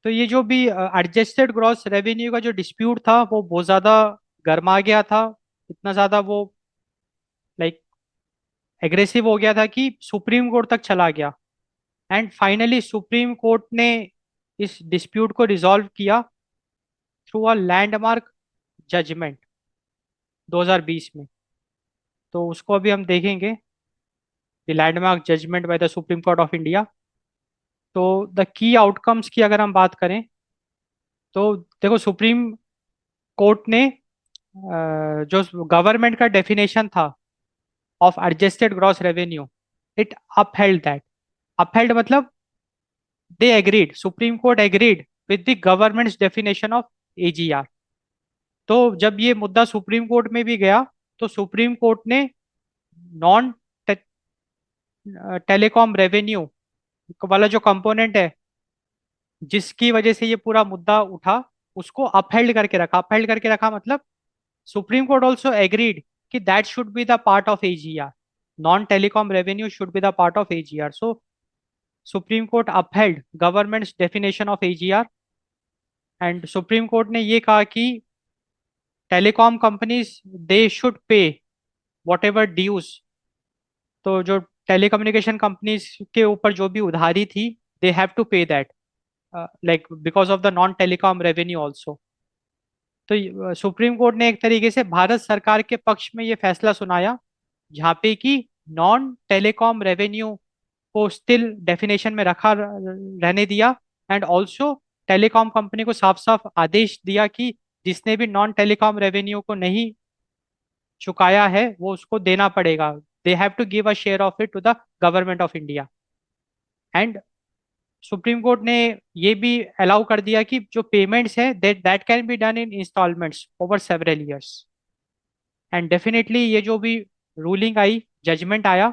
तो ये जो भी एडजस्टेड ग्रॉस रेवेन्यू का जो डिस्प्यूट था वो बहुत ज़्यादा गर्मा गया था। इतना ज़्यादा वो लाइक एग्रेसिव हो गया था कि सुप्रीम कोर्ट तक चला गया। एंड फाइनली सुप्रीम कोर्ट ने इस डिस्प्यूट को रिजॉल्व किया थ्रू अ लैंडमार्क जजमेंट 2020 में। तो उसको अभी हम देखेंगे, the landmark judgement by the supreme court of India. तो द की आउटकम्स की अगर हम बात करें तो देखो, सुप्रीम कोर्ट ने जो गवर्नमेंट का डेफिनेशन था of adjusted gross revenue, it upheld that. Upheld मतलब they agreed, Supreme Court agreed with the government's definition of AGR. तो जब ये मुद्दा सुप्रीम कोर्ट में भी गया तो सुप्रीम कोर्ट ने नॉन टेलीकॉम रेवेन्यू वाला जो कंपोनेंट है जिसकी वजह से ये पूरा मुद्दा उठा, उसको अपहेल्ड करके रखा। अपहेल्ड करके रखा मतलब सुप्रीम कोर्ट ऑल्सो एग्रीड कि that should be the part of AGR, non telecom revenue should be the part of AGR. So supreme court upheld government's definition of AGR. And supreme court ने ये कहा कि telecom companies they should pay whatever dues. तो जो telecommunication companies के ऊपर जो भी उधारी थी, दे हैव टू पे that, like because of the non telecom revenue also. तो सुप्रीम कोर्ट ने एक तरीके से भारत सरकार के पक्ष में ये फैसला सुनाया, जहाँ पे कि नॉन टेलीकॉम रेवेन्यू को स्टिल डेफिनेशन में रखा रहने दिया। एंड ऑल्सो टेलीकॉम कंपनी को साफ साफ आदेश दिया कि जिसने भी नॉन टेलीकॉम रेवेन्यू को नहीं चुकाया है वो उसको देना पड़ेगा। They have to give a share of it to the government of India. And supreme court ने ये भी अलाउ कर दिया कि जो पेमेंट्स है that that can be done in instalments over several years. And definitely ये जो भी रूलिंग आई, जजमेंट आया,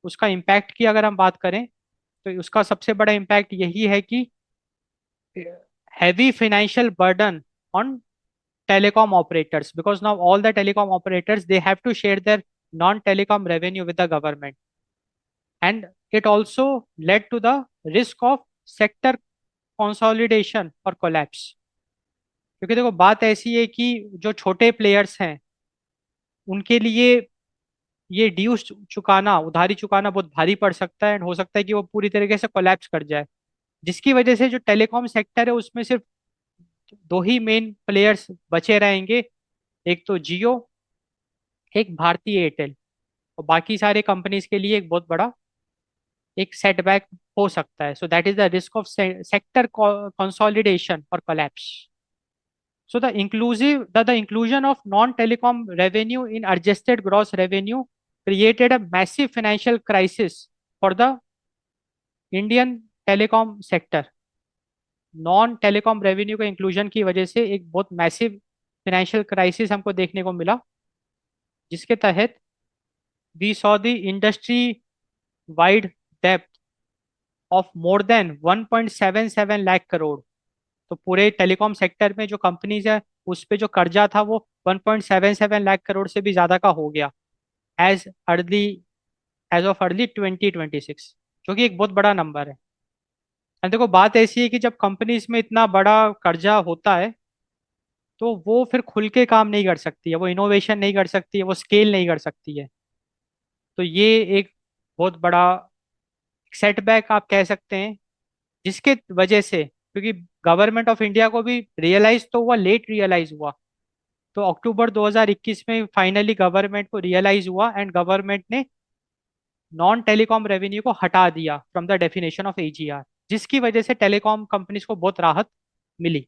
उसका इम्पैक्ट की अगर हम बात करें तो उसका सबसे बड़ा इम्पैक्ट यही है कि heavy financial burden on telecom operators, because now all the telecom operators they have to share their non-telecom revenue with the government. And it also led to the risk of sector consolidation or collapse। क्योंकि देखो बात ऐसी है कि जो छोटे players हैं उनके लिए ये ड्यूज चुकाना, उधारी चुकाना बहुत भारी पड़ सकता है। एंड हो सकता है कि वो पूरी तरीके से कोलैप्स कर जाए, जिसकी वजह से जो टेलीकॉम सेक्टर है उसमें सिर्फ दो ही मेन प्लेयर्स बचे रहेंगे, एक तो जियो, एक भारती एयरटेल। और बाकी सारे कंपनीज के लिए एक बहुत बड़ा एक सेटबैक हो सकता है। So that is the risk of sector consolidation और collapse. So the inclusion of non-telecom revenue in adjusted gross revenue created a massive financial crisis for the Indian telecom sector। Non telecom revenue के inclusion की वजह से एक बहुत massive financial crisis हमको देखने को मिला, जिसके तहत we saw the industry wide depth of more than 1.77 lakh crore. तो पूरे टेलीकॉम सेक्टर में जो कंपनीज है उस पे जो कर्जा था वो 1.77 लाख करोड़ से भी ज्यादा का हो गया, as early as of early 2026, जो कि एक बहुत बड़ा नंबर है। एंड देखो बात ऐसी है कि जब कंपनीज में इतना बड़ा कर्जा होता है तो वो फिर खुल के काम नहीं कर सकती है, वो इनोवेशन नहीं कर सकती है, वो स्केल नहीं कर सकती है। तो ये एक बहुत बड़ा सेटबैक आप कह सकते हैं, जिसके वजह से, क्योंकि गवर्नमेंट ऑफ इंडिया को भी रियलाइज तो हुआ, लेट रियलाइज हुआ। तो अक्टूबर 2021 में फाइनली गवर्नमेंट को रियलाइज हुआ एंड गवर्नमेंट ने नॉन टेलीकॉम रेवेन्यू को हटा दिया from the definition of AGR, जिसकी वजह से टेलीकॉम कंपनीज को बहुत राहत मिली।